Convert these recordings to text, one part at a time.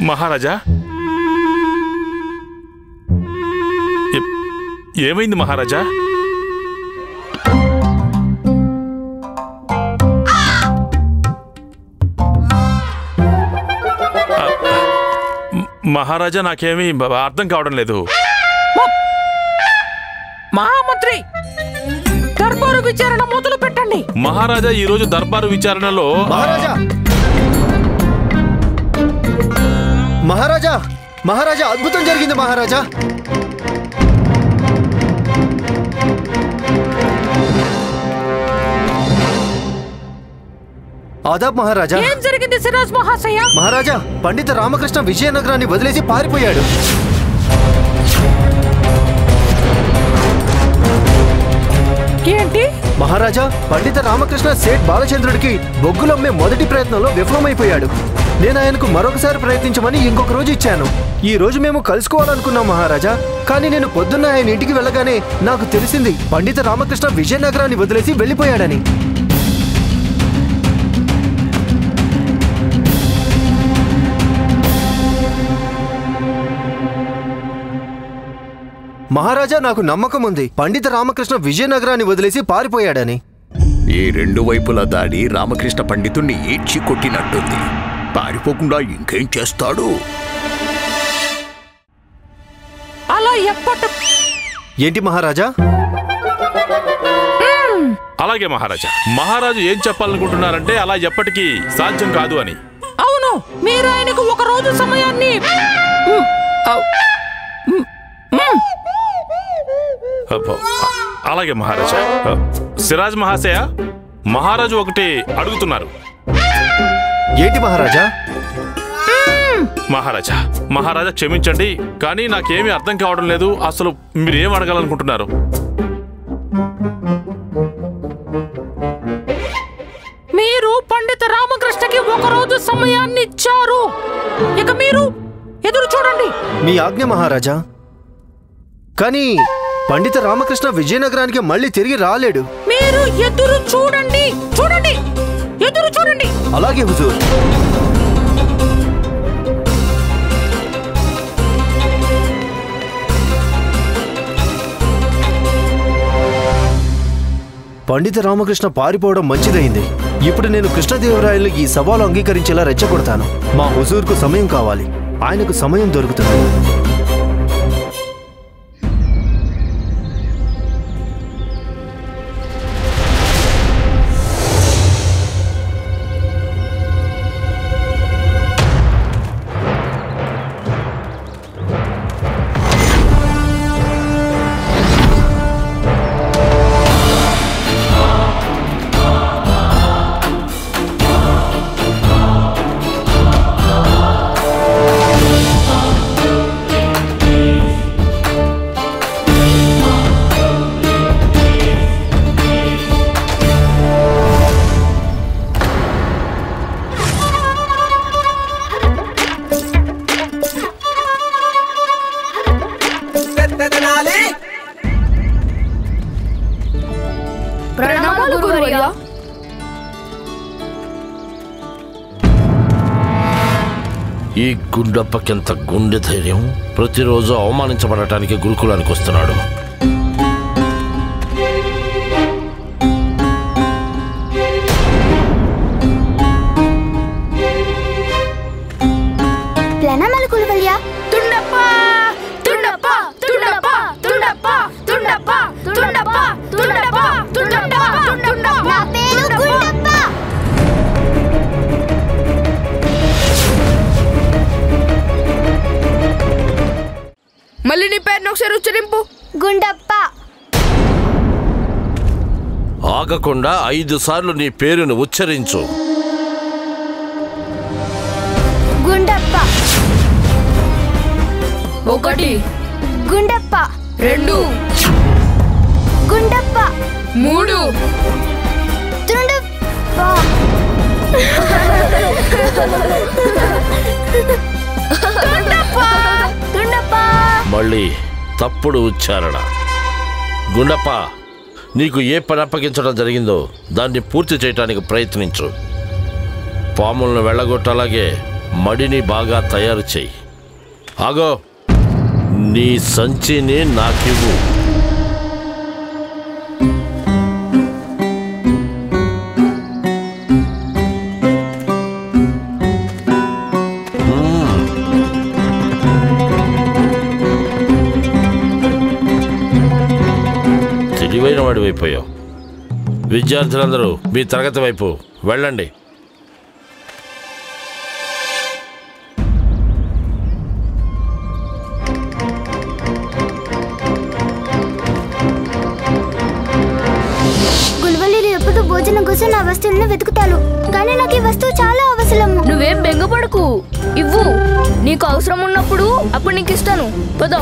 మహారాజా, ఏమైంది మహారాజా? మహారాజా, నాకేమీ అర్థం కావడం లేదు. మహామంత్రి, దర్బారు విచారణ మొదలు పెట్టండి. మహారాజా, ఈ రోజు దర్బారు విచారణలో మహారాజా మహారాజా మహారాజా అద్భుతం జరిగింది మహారాజా. ఆదాబ్ మహారాజా. ఏం జరిగింది సిరాజ్ మహాశయ? మహారాజా, పండిత రామకృష్ణ విజయనగరాన్ని వదిలేసి పారిపోయాడు. ఏంటి మహారాజా, పండిత రామకృష్ణ సేట్ బాలచంద్రుడికి బొగ్గులమ్మే మొదటి ప్రయత్నంలో విఫలమైపోయాడు. నేను ఆయనకు మరొకసారి ప్రయత్నించమని ఇంకొక రోజు ఇచ్చాను. ఈ రోజు మేము కలుసుకోవాలనుకున్నాం మహారాజా, కానీ నేను పొద్దున్న ఆయన ఇంటికి వెళ్ళగానే నాకు తెలిసింది పండిత రామకృష్ణ విజయనగరాన్ని వదిలేసి వెళ్ళిపోయాడని. మహారాజా, నాకు నమ్మకం ఉంది పండిత రామకృష్ణ విజయనగరాన్ని వదిలేసి పారిపోయాడని. ఈ రెండు వైపుల దాడి రామకృష్ణ పండితుణ్ణి ఈడ్చి కొట్టినట్టుంది. పారిపోకుండా ఇంకేం చేస్తాడు? అలా ఏంటి మహారాజా? అలాగే మహారాజా. మహారాజు ఏం చెప్పాలనుకుంటున్నారంటే అలా ఎప్పటికీ సాధ్యం కాదు అని. అవును, మీరు ఆయనకు ఒక రోజు సమయాన్ని. అలాగే మహారాజా. సిరాజ్ మహాశయ, మహారాజు ఒకటి అడుగుతున్నారు. ఏంటి మహారాజా? మహారాజా, మహారాజా క్షమించండి, కానీ నాకేమీ అర్థం కావడం లేదు. అసలు మీరు ఏం అడగాలనుకుంటున్నారు? మీరు పండిత రామకృష్ణకి ఒక రోజు సమయాన్ని ఇచ్చారు. ఇక మీరు ఎదురు చూడండి. మీ ఆజ్ఞ మహారాజా. కానీ పండిత రామకృష్ణ విజయనగరానికి మళ్ళీ తిరిగి రాలేడు. మీరు ఎదురు చూడండి, చూడండి, ఎదురు చూడండి. అలాగే హుజూర్. పండిత రామకృష్ణ పారిపోవడం మంచిదైంది. ఇప్పుడు నేను కృష్ణదేవరాయలు ఈ సవాలు అంగీకరించేలా రెచ్చగొడతాను. మా హుజూర్కు సమయం కావాలి. ఆయనకు సమయం దొరుకుతుంది. ఈ గుండప్పకెంత గుండె ధైర్యం! ప్రతిరోజు అవమానించబడటానికి గురుకులానికి వస్తున్నాడు. మళ్ళీ నీ పేరును ఒకసారి ఉచ్చరింపు. గుండప్ప. ఆగకుండా 5 సార్లు నీ పేరును ఉచ్చరించు. గుండప్ప. 1 గుండప్ప. 2 గుండప్ప. 3 తుండప్ప. మళ్ళీ తప్పుడు ఉచ్చారణ. గుండప్ప, నీకు ఏ పని అప్పగించడం జరిగిందో దాన్ని పూర్తి చేయడానికి ప్రయత్నించు. పాములను వెళ్ళగొట్టలాగే మడిని బాగా తయారు చెయ్యి. ఆగో, నీ సంచిని నాకివ్వు. తెలివైన వాడి వైపోయావు. విద్యార్థులందరూ మీ తరగతి వైపు వెళ్ళండి. గుల్వలి ఎప్పుడు భోజనం కోసం నా వస్తువులను వెతుకుతాను, కానీ నాకు ఈ వస్తువు చాలా అవసరము. నువ్వేం బెంగపడకు, ఇవ్వు. నీకు అవసరం ఉన్నప్పుడు అప్పుడు నీకు ఇస్తాను. పద.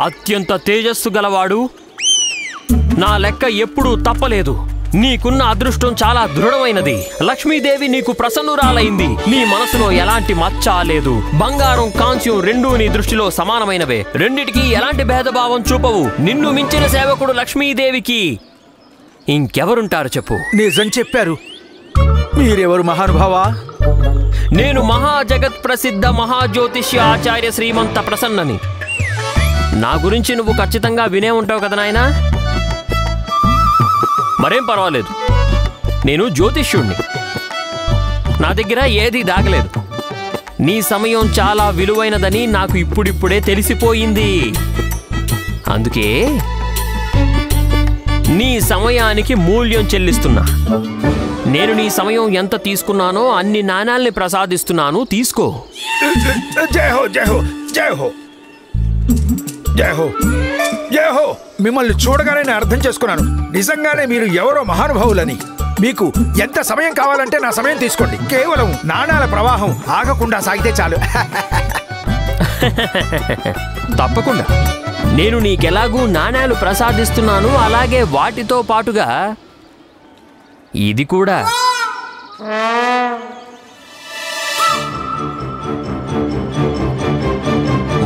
అత్యంత తేజస్సు గలవాడు, నా లెక్క ఎప్పుడూ తప్పలేదు. నీకున్న అదృష్టం చాలా దృఢమైనది. లక్ష్మీదేవి నీకు ప్రసన్నురాలైంది. నీ మనసులో ఎలాంటి మచ్చ లేదు. బంగారం, కాంస్యం రెండూ నీ దృష్టిలో సమానమైనవే. రెండిటికి ఎలాంటి భేదభావం చూపవు. నిన్ను మించిన సేవకుడు లక్ష్మీదేవికి ఇంకెవరుంటారు చెప్పు? నిజం చెప్పారు. మీరెవరు మహానుభావా? నేను మహాజగత్ ప్రసిద్ధ మహాజ్యోతిష్య ఆచార్య శ్రీమంత ప్రసన్నని. నా గురించి నువ్వు ఖచ్చితంగా వినే ఉంటావు కదా నాయనా? మరేం పర్వాలేదు, నేను జ్యోతిష్యుణ్ణి. నా దగ్గర ఏదీ దాగలేదు. నీ సమయం చాలా విలువైనదని నాకు ఇప్పుడిప్పుడే తెలిసిపోయింది. అందుకే నీ సమయానికి మూల్యం చెల్లిస్తున్నా. నేను నీ సమయం ఎంత తీసుకున్నానో అన్ని నాణాల్ని ప్రసాదిస్తున్నాను, తీసుకో. జై హో, జై హో, జై హో, జై హో, జై హో. మిమ్మల్ని చూడగానే నేను అర్థం చేసుకున్నాను. నిజంగానే మీరు ఎవరో మహానుభావులని. మీకు ఎంత సమయం కావాలంటే నా సమయం తీసుకోండి. కేవలం నాణాల ప్రవాహం ఆగకుండా సాగితే చాలు. తప్పకుండా. నేను నీకెలాగూ నాణాలు ప్రసాదిస్తున్నాను, అలాగే వాటితో పాటుగా ఇది కూడా.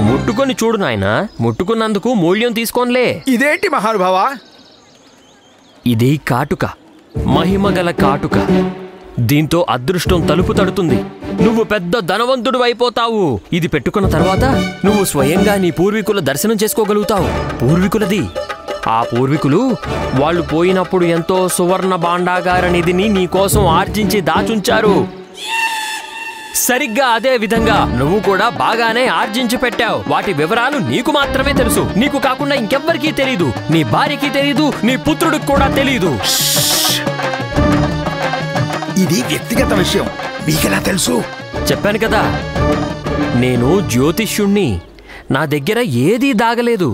ముట్టుకొని చూడు నాయనా. ముట్టుకున్నందుకు మూల్యం తీసుకోనిలే. ఇదేంటి మహానుభావా? ఇది కాటుక, మహిమగల కాటుక. దీంతో అదృష్టం తలుపు తడుతుంది. నువ్వు పెద్ద ధనవంతుడు అయిపోతావు. ఇది పెట్టుకున్న తర్వాత నువ్వు స్వయంగా నీ పూర్వీకుల దర్శనం చేసుకోగలుగుతావు. పూర్వీకులది. ఆ పూర్వీకులు వాళ్ళు పోయినప్పుడు ఎంతో సువర్ణ భాండాగార నిధిని నీకోసం ఆర్జించి దాచుంచారు. సరిగ్గా అదే విధంగా నువ్వు కూడా బాగానే ఆర్జించి పెట్టావు. వాటి వివరాలు నీకు మాత్రమే తెలుసు. నీకు కాకుండా ఇంకెవ్వరికీ తెలీదు. నీ భార్యకి తెలీదు, నీ పుత్రుడికి కూడా తెలీదు. ఇది వ్యక్తిగత విషయం. మీకెలా తెలుసు? చెప్పాను కదా, నేను జ్యోతిష్యుణ్ణి. నా దగ్గర ఏదీ దాగలేదు.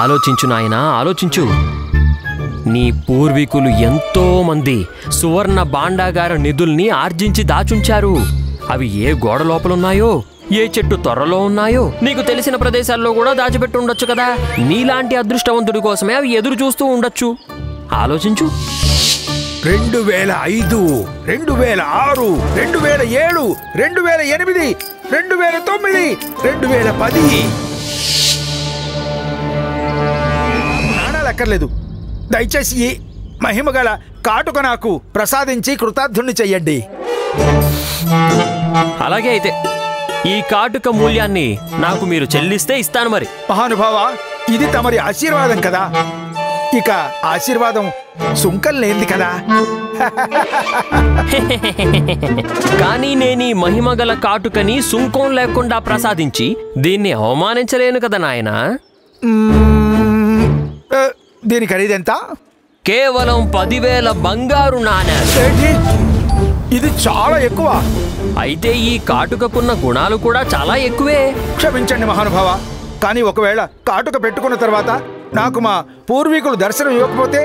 ఆలోచించు నాయనా, ఆలోచించు. నీ పూర్వీకులు ఎంతో మంది సువర్ణ భాండాగార నిధుల్ని ఆర్జించి దాచుంచారు. అవి ఏ గోడ లోపలున్నాయో, ఏ చెట్టు త్వరలో ఉన్నాయో నీకు తెలిసిన ప్రదేశాల్లో కూడా దాచిపెట్టి ఉండొచ్చు కదా. నీలాంటి అదృష్టవంతుడి కోసమే అవి ఎదురు చూస్తూ ఉండొచ్చు. ఆలోచించు. 2005, 2006, 2007, 2008, 2009, 2010. నాణాలక్కర్లేదు. దయచేసి ఈ మహిమగల కాటుక నాకు ప్రసాదించి కృతార్థుణ్ణి చెయ్యండి. అలాగే అయితే ఈ కాటుక మూల్యాన్ని నాకు మీరు చెల్లిస్తే ఇస్తాను. మరి మహానుభావా, ఇది తమరి ఆశీర్వాదం కదా. ఇక ఆశీర్వాదం సుంకం లేంది కదా. కానీ నేను ఈ మహిమగల కాటుకని సుంకం లేకుండా ప్రసాదించి దీన్ని అవమానించలేను కదా నాయనా. దీని ఖరీదెంత? కేవలం 10,000 బంగారు నాణేలు. ఇది చాలా ఎక్కువ. అయితే ఈ కాటుకకున్న గుణాలు కూడా చాలా ఎక్కువే. క్షమించండి మహానుభావ, కానీ ఒకవేళ కాటుక పెట్టుకున్న తర్వాత నాకు మా పూర్వీకులు దర్శనం ఇవ్వకపోతే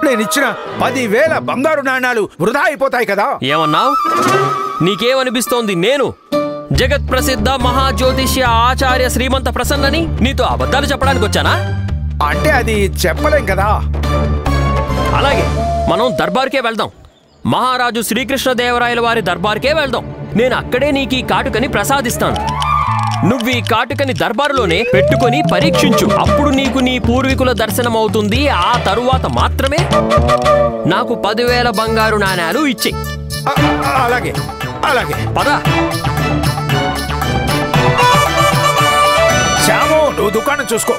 నేనిచ్చిన 10,000 బంగారు నాణాలు వృధా అయిపోతాయి కదా. ఏమన్నావు? నీకేమనిపిస్తోంది? నేను జగత్ ప్రసిద్ధ మహాజ్యోతిష్య ఆచార్య శ్రీమంత ప్రసన్నని నీతో అబద్ధాలు చెప్పడానికి వచ్చానా? అంటే అది చెప్పలేం కదా. అలాగే మనం దర్బార్కే వెళ్దాం. మహారాజు శ్రీకృష్ణదేవరాయల వారి దర్బార్కే వెళ్దాం. నేను అక్కడే నీకు ఈ కాటుకని ప్రసాదిస్తాను. నువ్వు ఈ కాటుకని దర్బారులోనే పెట్టుకొని పరీక్షించు. అప్పుడు నీకు నీ పూర్వీకుల దర్శనం అవుతుంది. ఆ తరువాత మాత్రమే నాకు 10,000 బంగారు నాణేలు ఇచ్చేయి. అలాగే అలాగే. పద. శ్యాము, నువ్వు దుకాణం చూసుకో.